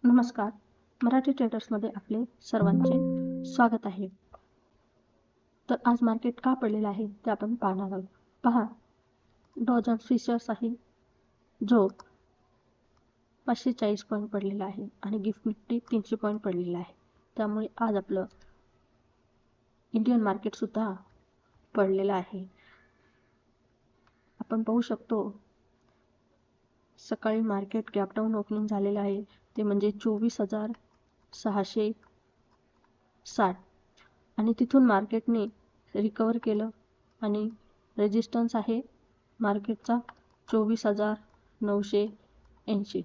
नमस्कार. मराठी ट्रेडर्समध्ये आपले सर्वांचे स्वागत आहे. तर आज मार्केट का पडलेलं आहे ते आपण पाहणार आहोत. पहा, डॉ जोन्स फिचर्स आहे जो 540 पॉईंट पडलेला आहे आणि गिफ्ट निफ्टी 300 पॉईंट पडलेला आहे. त्यामुळे आज आपलं इंडियन मार्केटसुद्धा पडलेलं आहे. आपण पाहू शकतो सकाळी मार्केट गॅप डाऊन ओपनिंग झालेलं आहे, ते म्हणजे 24,660 आणि तिथून मार्केटने रिकवर केलं आणि रेजिस्टन्स आहे मार्केटचा 24,980.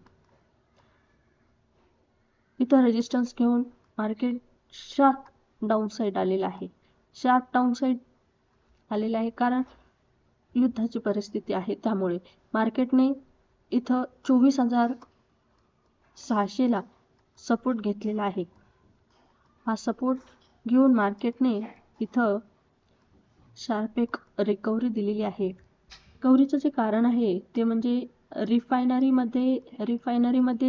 इथं रेजिस्टन्स घेऊन मार्केट शार्प डाऊन साईड आलेलं आहे. शार्प डाऊन साईड आलेलं आहे कारण युद्धाची परिस्थिती आहे. त्यामुळे मार्केटने इथं 24,600ला सपोर्ट घेतलेला आहे. हा सपोर्ट घेऊन मार्केटने इथं शार्प एक रिकव्हरी दिलेली आहे. रिकव्हरीचं जे कारण आहे ते म्हणजे रिफायनरीमध्ये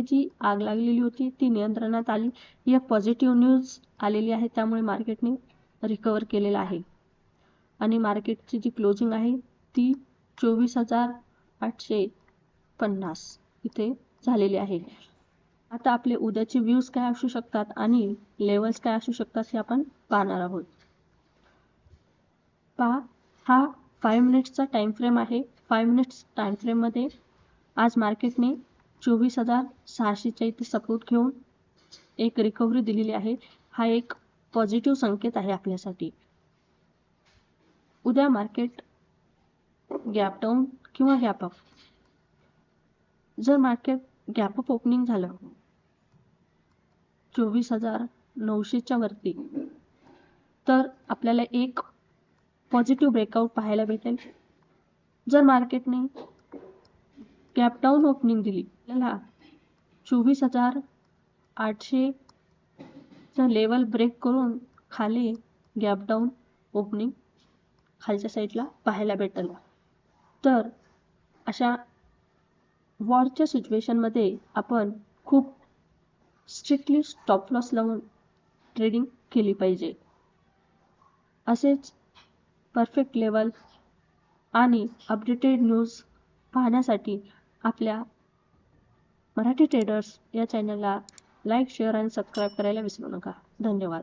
जी आग लागलेली होती ती नियंत्रणात आली. ही एक पॉझिटिव्ह न्यूज आलेली आहे. त्यामुळे मार्केटने रिकवर केलेलं आहे आणि मार्केटची जी क्लोजिंग आहे ती 24,850 इथे झालेली आहे. आता आपले उद्याचे व्ह्यूज काय असू शकतात आणि लेवल्स काय असू शकतात हे आपण पाहणार आहोत. पहा, हा 5 मिनिट्सचा टाइम फ्रेम आहे. 5 मिनिट्स टाइम फ्रेममध्ये आज मार्केटने 24,600च्या इथे सपोर्ट घेऊन एक रिकव्हरी दिलेली आहे. हा एक पॉझिटिव्ह संकेत आहे आपल्यासाठी. उद्या मार्केट गॅप डाऊन किंवा गॅप अप. जर मार्केट गॅप अप ओपनिंग झालं 24,900च्या वरती तर आपल्याला एक पॉझिटिव्ह ब्रेकआउट पाहायला भेटेल. जर मार्केटने गॅप डाऊन ओपनिंग दिली आपल्याला 24,800चं लेवल ब्रेक करून खाली गॅप डाऊन ओपनिंग खालच्या साईडला पाहायला भेटेल. तर अशा वॉरच्या सिच्युएशनमध्ये आपण खूप स्ट्रिक्टली स्टॉप लॉस लावून ट्रेडिंग केली पाहिजे. असेच परफेक्ट लेवल आणि अपडेटेड न्यूज पाहण्यासाठी आपल्या मराठी ट्रेडर्स या चॅनलला लाईक, शेअर आणि सबस्क्राईब करायला विसरू नका. धन्यवाद.